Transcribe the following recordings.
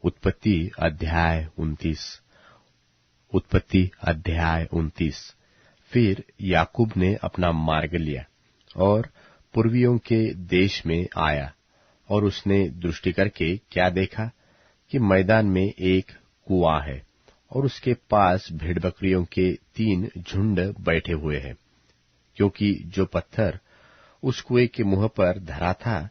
उत्पत्ति अध्याय 29। फिर याकूब ने अपना मार्ग लिया और पूर्वियों के देश में आया, और उसने दृष्टि करके क्या देखा कि मैदान में एक कुआं है, और उसके पास भेड़ बकरियों के 3 झुंड बैठे हुए हैं, क्योंकि जो पत्थर उस कुएं के मुंह पर धरा था,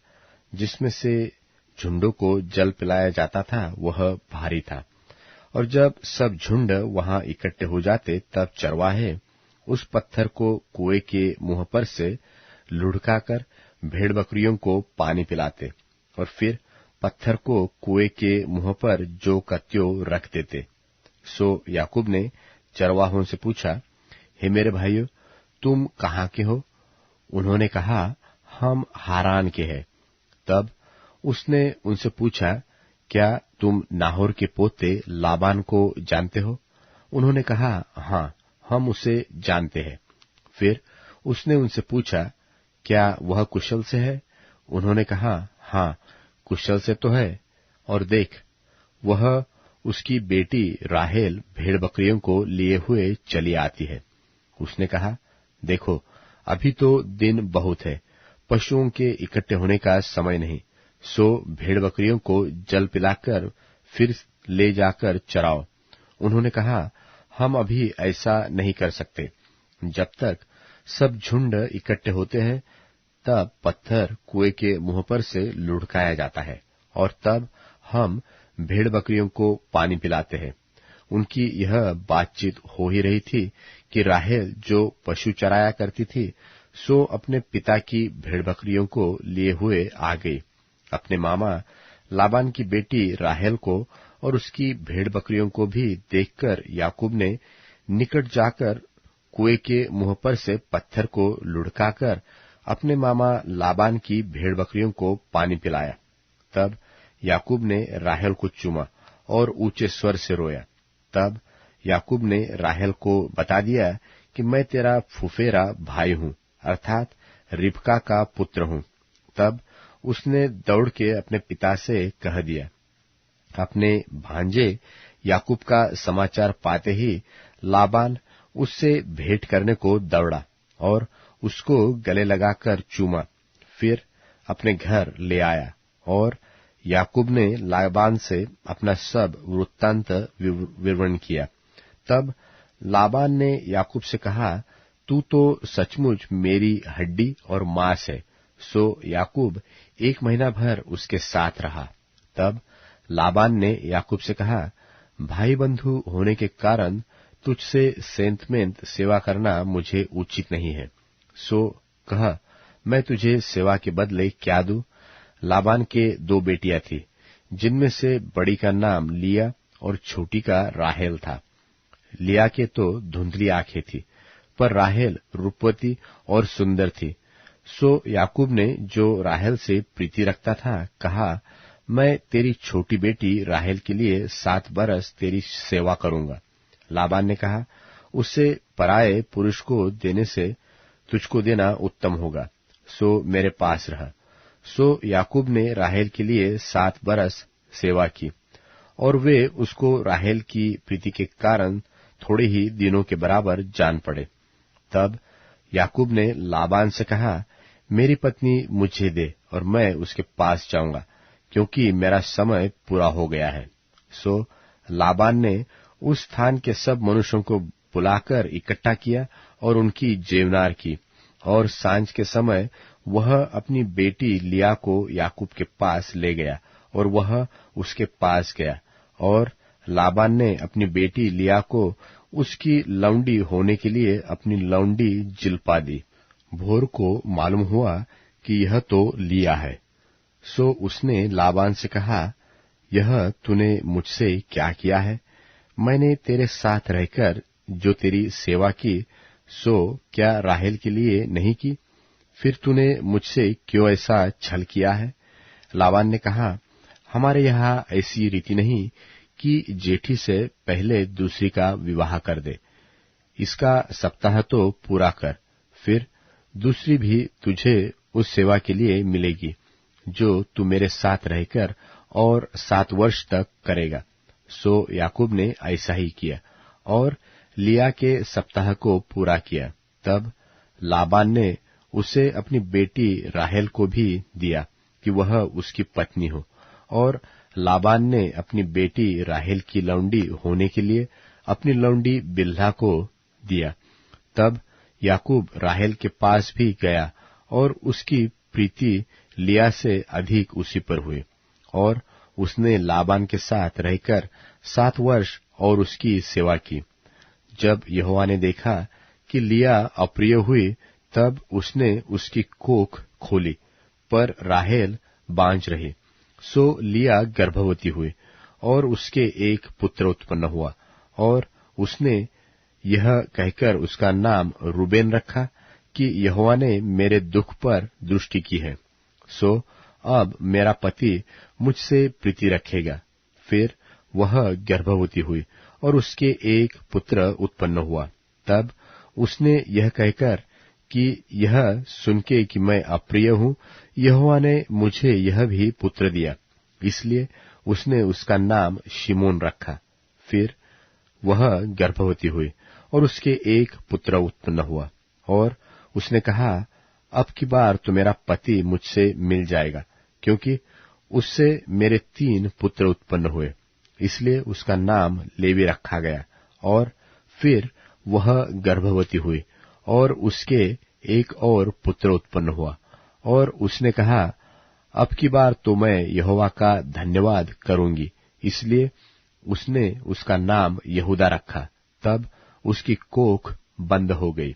जिसमें से झुंडों को जल पिलाया जाता था, वह भारी था। और जब सब झुंड वहां इकट्ठे हो जाते, तब चरवाहे उस पत्थर को कुएं के मुंह पर से लुढ़काकर भेड़ बकरियों को पानी पिलाते, और फिर पत्थर को कुएं के मुंह पर जो कत्यो रख देते। सो याकूब ने चरवाहों से पूछा, हे मेरे भाइयों, तुम कहाँ के हो? उन्होंने कहा, हम हारान के हैं। तब उसने उनसे पूछा, क्या तुम नाहोर के पोते लाबान को जानते हो? उन्होंने कहा, हाँ, हम उसे जानते हैं। फिर उसने उनसे पूछा, क्या वह कुशल से है? उन्होंने कहा, हाँ, कुशल से तो है। और देख, वह उसकी बेटी राहेल भेड़ बकरियों को लिए हुए चली आती है। उसने कहा, देखो, अभी तो दिन बहुत है, पशुओं के इकट्ठे होने का समय नहीं, सो भेड़ बकरियों को जल पिलाकर फिर ले जाकर चराओ। उन्होंने कहा, हम अभी ऐसा नहीं कर सकते। जब तक सब झुंड इकट्ठे होते हैं, तब पत्थर कुएं के मुंह पर से लुढ़काया जाता है, और तब हम भेड़ बकरियों को पानी पिलाते हैं। उनकी यह बातचीत हो ही रही थी कि राहेल, जो पशु चराया करती थी, सो अपने पिता की भेड़ बकरियों को लिए हुए आ गई। अपने मामा लाबान की बेटी राहेल को और उसकी भेड़ बकरियों को भी देखकर याकूब ने निकट जाकर कुएं के मुंह पर से पत्थर को लुढ़काकर अपने मामा लाबान की भेड़ बकरियों को पानी पिलाया। तब याकूब ने राहेल को चूमा और ऊंचे स्वर से रोया। तब याकूब ने राहेल को बता दिया कि मैं तेरा फुफेरा भाई हूं, अर्थात रिबका का पुत्र हूं। तब उसने दौड़ के अपने पिता से कह दिया। अपने भांजे याकूब का समाचार पाते ही लाबान उससे भेंट करने को दौड़ा और उसको गले लगाकर चूमा। फिर अपने घर ले आया, और याकूब ने लाबान से अपना सब वृत्तांत विवरण किया। तब लाबान ने याकूब से कहा, तू तो सचमुच मेरी हड्डी और मांस है। सो याकूब 1 महीना भर उसके साथ रहा। तब लाबान ने याकूब से कहा, भाई बंधु होने के कारण तुझसे सेंतमेंत सेवा करना मुझे उचित नहीं है। सो कह, मैं तुझे सेवा के बदले क्या दूं? लाबान के 2 बेटियां थी, जिनमें से बड़ी का नाम लिया और छोटी का राहेल था। लिया के तो धुंधली आंखें थी, पर राहेल रूपवती और सुंदर थी। सो याकूब ने, जो राहेल से प्रीति रखता था, कहा, मैं तेरी छोटी बेटी राहेल के लिए 7 बरस तेरी सेवा करूंगा। लाबान ने कहा, उसे पराये पुरुष को देने से तुझको देना उत्तम होगा, सो मेरे पास रह। सो याकूब ने राहेल के लिए 7 बरस सेवा की, और वे उसको राहेल की प्रीति के कारण थोड़े ही दिनों के बराबर जान पड़े। तब याकूब ने लाबान से कहा, मेरी पत्नी मुझे दे और मैं उसके पास जाऊंगा, क्योंकि मेरा समय पूरा हो गया है। सो लाबान ने उस स्थान के सब मनुष्यों को बुलाकर इकट्ठा किया और उनकी जेवनार की, और सांझ के समय वह अपनी बेटी लिया को याकूब के पास ले गया, और वह उसके पास गया, और लाबान ने अपनी बेटी लिया को उसकी लौंडी होने के लिए अपनी लौंडी जिल्पा दी। भोर को मालूम हुआ कि यह तो लिया है। सो उसने लाबान से कहा, यह तूने मुझसे क्या किया है? मैंने तेरे साथ रहकर जो तेरी सेवा की, सो क्या राहेल के लिए नहीं की? फिर तूने मुझसे क्यों ऐसा छल किया है? लाबान ने कहा, हमारे यहाँ ऐसी रीति नहीं कि जेठी से पहले दूसरी का विवाह कर दे। इसका सप्ताह तो पूरा कर, फिर दूसरी भी तुझे उस सेवा के लिए मिलेगी जो तू मेरे साथ रहकर और 7 वर्ष तक करेगा। सो याकूब ने ऐसा ही किया और लिया के सप्ताह को पूरा किया। तब लाबान ने उसे अपनी बेटी राहेल को भी दिया कि वह उसकी पत्नी हो, और लाबान ने अपनी बेटी राहेल की लौंडी होने के लिए अपनी लौंडी बिल्हा को दिया। तब याकूब राहेल के पास भी गया और उसकी प्रीति लिया से अधिक उसी पर हुई, और उसने लाबान के साथ रहकर 7 वर्ष और उसकी सेवा की। जब यहोवा ने देखा कि लिया अप्रिय हुई, तब उसने उसकी कोख खोली, पर राहेल बांझ रही। सो लिया गर्भवती हुई और उसके एक पुत्र उत्पन्न हुआ, और उसने यह कहकर उसका नाम रूबेन रखा कि यहोवा ने मेरे दुख पर दृष्टि की है। सो अब मेरा पति मुझसे प्रीति रखेगा। फिर वह गर्भवती हुई और उसके एक पुत्र उत्पन्न हुआ। तब उसने यह कहकर कि यह सुनके कि मैं अप्रिय हूं, यहोवा ने मुझे यह भी पुत्र दिया, इसलिए उसने उसका नाम शिमोन रखा। फिर वह गर्भवती हुई और उसके एक पुत्र उत्पन्न हुआ, और उसने कहा, अब की बार तो मेरा पति मुझसे मिल जाएगा, क्योंकि उससे मेरे 3 पुत्र उत्पन्न हुए। इसलिए उसका नाम लेवी रखा गया। और फिर वह गर्भवती हुई और उसके एक और पुत्र उत्पन्न हुआ, और उसने कहा, अब की बार तो मैं यहोवा का धन्यवाद करूंगी। इसलिए उसने उसका नाम यहूदा रखा। तब उसकी कोख बंद हो गई।